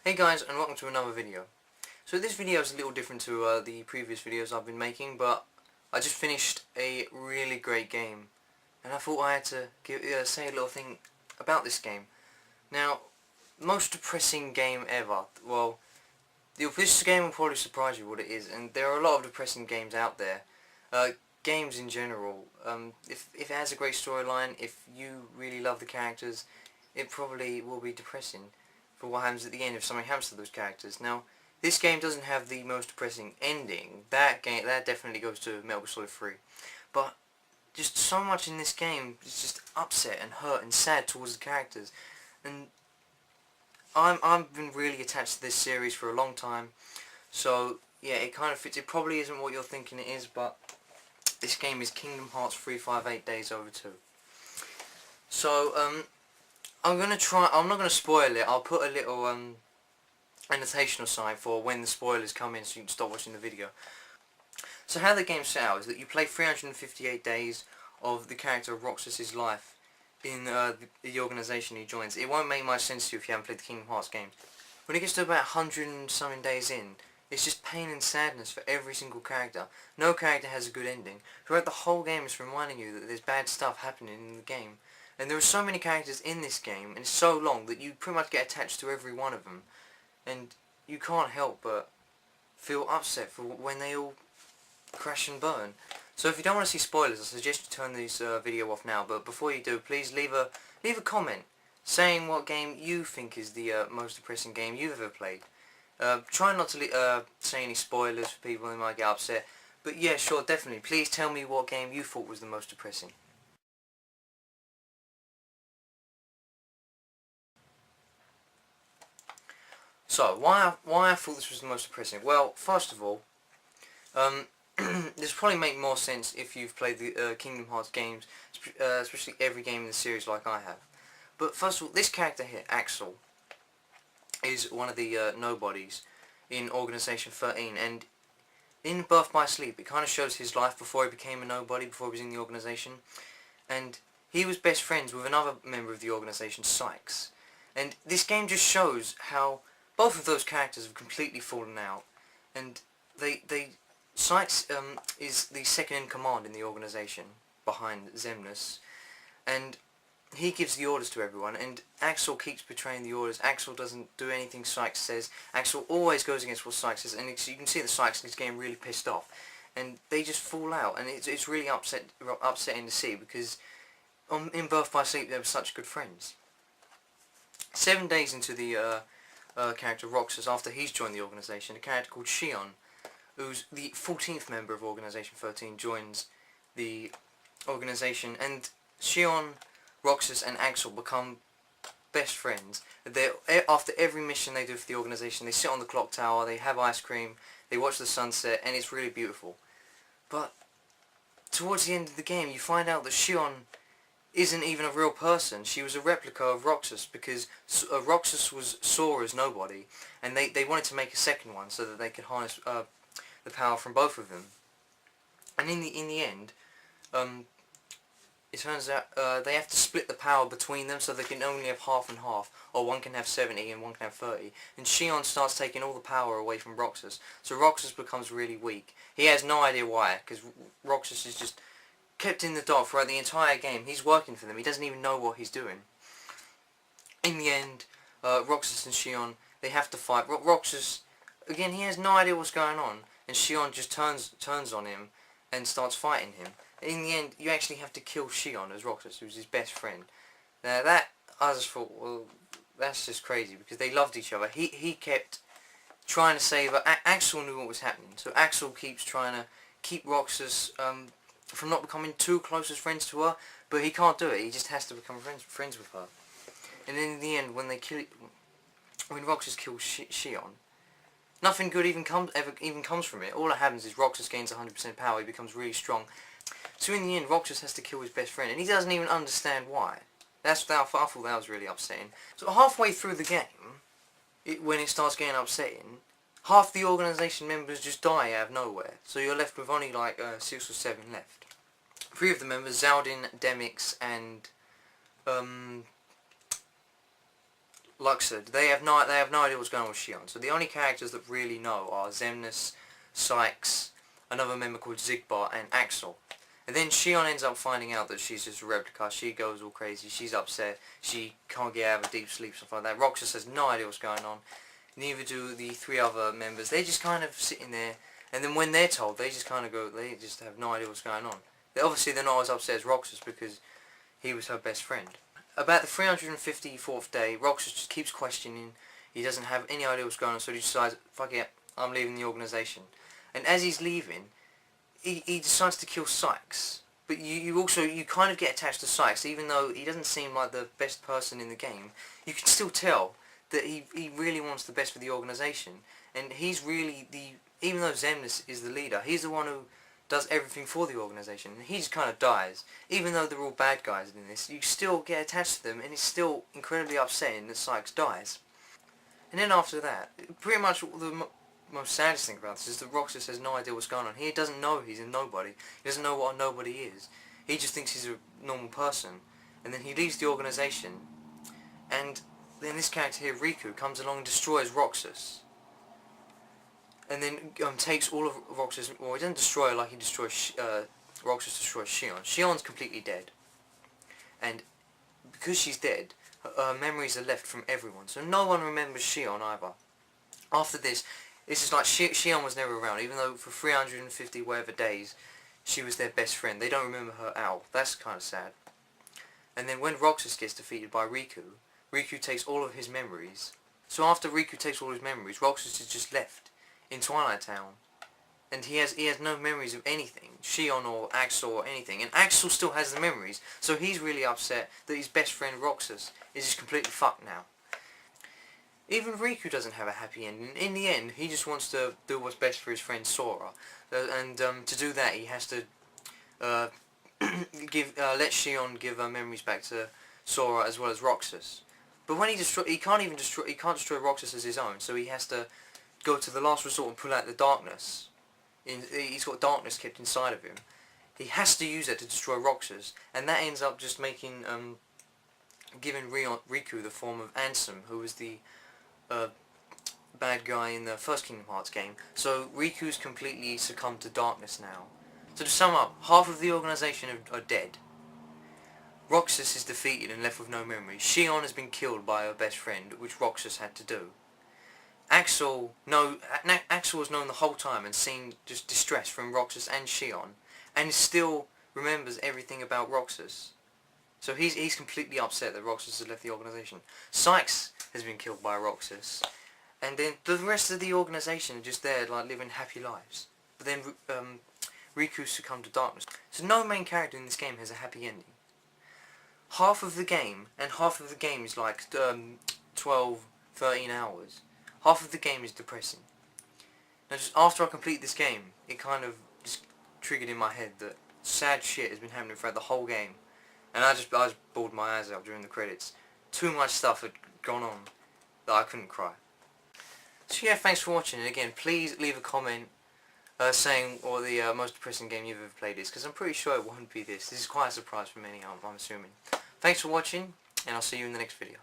Hey guys, and welcome to another video. So this video is a little different to the previous videos I've been making, but I just finished a really great game, and I thought I had to say a little thing about this game. Now, most depressing game ever. Well, this game will probably surprise you what it is, and there are a lot of depressing games out there. Games in general. If it has a great storyline, if you really love the characters, it probably will be depressing for what happens at the end if something happens to those characters. Now, this game doesn't have the most depressing ending. That definitely goes to Metal Gear Solid 3. But just so much in this game is just upset and hurt and sad towards the characters. And I've been really attached to this series for a long time. So yeah, it kind of fits. It probably isn't what you're thinking it is, but this game is Kingdom Hearts 358 Days Over 2. So I'm not gonna spoil it. I'll put a little annotation aside for when the spoilers come in, so you can stop watching the video. So how the game's set out is that you play 358 days of the character of Roxas's life in the organisation he joins. It won't make much sense to you if you haven't played the Kingdom Hearts games. When it gets to about 100 and something days in, it's just pain and sadness for every single character. No character has a good ending. Throughout the whole game it's reminding you that there's bad stuff happening in the game. And there are so many characters in this game, and it's so long that you pretty much get attached to every one of them. And you can't help but feel upset for when they all crash and burn. So if you don't want to see spoilers, I suggest you turn this video off now. But before you do, please leave a comment saying what game you think is the most depressing game you've ever played. Try not to say any spoilers for people who might get upset. But yeah, sure, definitely. Please tell me what game you thought was the most depressing. So, why I thought this was the most depressing? Well, first of all, this probably make more sense if you've played the Kingdom Hearts games, especially every game in the series like I have. But first of all, this character here, Axel, is one of the nobodies in Organization 13, and in Birth by Sleep, it kind of shows his life before he became a nobody, before he was in the organization, and he was best friends with another member of the organization, Sykes. And this game just shows how both of those characters have completely fallen out, and Sykes is the second in command in the organisation behind Xemnas, and he gives the orders to everyone, and Axel keeps betraying the orders. Axel doesn't do anything Sykes says. Axel always goes against what Sykes says, and you can see that Sykes is getting really pissed off, and they just fall out, and it's really upsetting to see, because in Birth by Sleep they were such good friends. 7 days into the character Roxas, after he's joined the organisation, a character called Shion, who's the 14th member of Organisation 13, joins the organisation, and Shion, Roxas and Axel become best friends. After every mission they do for the organisation, they sit on the clock tower, they have ice cream, they watch the sunset, and it's really beautiful. But towards the end of the game you find out that Shion isn't even a real person. She was a replica of Roxas, because Roxas was Sora's nobody, and they wanted to make a second one so that they could harness the power from both of them. And in the end, it turns out they have to split the power between them, so they can only have half and half, or one can have 70 and one can have 30. And Shion starts taking all the power away from Roxas, so Roxas becomes really weak. He has no idea why, because Roxas is just kept in the dark throughout the entire game. He's working for them. He doesn't even know what he's doing. In the end, Roxas and Shion, they have to fight. Roxas, again, he has no idea what's going on, and Shion just turns on him and starts fighting him. In the end, you actually have to kill Shion as Roxas, who's his best friend. Now that, I just thought, well, that's just crazy, because they loved each other. He kept trying to save her. Axel knew what was happening, so Axel keeps trying to keep Roxas from not becoming too close as friends to her, but he can't do it. He just has to become friends with her. And in the end, when Roxas kills Shion, nothing good even comes from it. All that happens is Roxas gains 100% power. He becomes really strong. So in the end, Roxas has to kill his best friend, and he doesn't even understand why. I thought that was really upsetting. So halfway through the game, when it starts getting upsetting, half the organisation members just die out of nowhere, so you're left with only like 6 or 7 left. 3 of the members, Zaldin, Demix, and Luxord, they have no idea what's going on with Shion. So the only characters that really know are Xemnas, Sykes, another member called Zigbot, and Axel. And then Shion ends up finding out that she's just a replica. She goes all crazy. She's upset. She can't get out of a deep sleep, stuff like that. Roxas has no idea what's going on. Neither do the three other members. They're just kind of sitting there. And then when they're told, they just kind of go, they just have no idea what's going on. Obviously they're not as upset as Roxas because he was her best friend. About the 354th day, Roxas just keeps questioning. He doesn't have any idea what's going on, so he decides, fuck it, I'm leaving the organisation. And as he's leaving, he decides to kill Sykes. But you kind of get attached to Sykes, even though he doesn't seem like the best person in the game. You can still tell that he really wants the best for the organisation. And he's really even though Xemnas is the leader, he's the one who does everything for the organisation, and he just kind of dies. Even though they're all bad guys in this, you still get attached to them, and it's still incredibly upsetting that Sykes dies. And then after that, pretty much the most saddest thing about this is that Roxas has no idea what's going on. He doesn't know he's a nobody. He doesn't know what a nobody is. He just thinks he's a normal person. And then he leaves the organisation, and then this character here, Riku, comes along and destroys Roxas. And then takes all of Roxas. Well, he doesn't destroy her like he destroys. Roxas destroys Shion. Shion's completely dead, and because she's dead, her memories are left from everyone. So no one remembers Shion either. After this, it's just like Shion was never around, even though for 350 whatever days, she was their best friend. They don't remember her at all. That's kind of sad. And then when Roxas gets defeated by Riku, Riku takes all of his memories. So after Riku takes all his memories, Roxas is just left in Twilight Town, and he has no memories of anything, Shion or Axel or anything, and Axel still has the memories, so he's really upset that his best friend Roxas is just completely fucked now. Even Riku doesn't have a happy ending. In the end, he just wants to do what's best for his friend Sora, and to do that he has to let Shion give her memories back to Sora as well as Roxas. But when he can't destroy Roxas as his own, so he has to go to the last resort and pull out the darkness. He's got darkness kept inside of him. He has to use it to destroy Roxas, and that ends up just making giving Riku the form of Ansem, who was the bad guy in the first Kingdom Hearts game. So Riku's completely succumbed to darkness now. So to sum up, half of the organisation are dead. Roxas is defeated and left with no memory. Shion has been killed by her best friend, which Roxas had to do. Axel was known the whole time and seen just distress from Roxas and Shion, and still remembers everything about Roxas. So he's completely upset that Roxas has left the organisation. Sykes has been killed by Roxas, and then the rest of the organisation are just there, like living happy lives. But then Riku succumbed to darkness. So no main character in this game has a happy ending. Half of the game, and half of the game is like 12, 13 hours. Half of the game is depressing. Now just after I complete this game, it kind of just triggered in my head that sad shit has been happening throughout the whole game. And I just bawled my eyes out during the credits. Too much stuff had gone on that I couldn't cry. So yeah, thanks for watching, and again, please leave a comment saying what the most depressing game you've ever played is, because I'm pretty sure it won't be this. This is quite a surprise for many, I'm assuming. Thanks for watching, and I'll see you in the next video.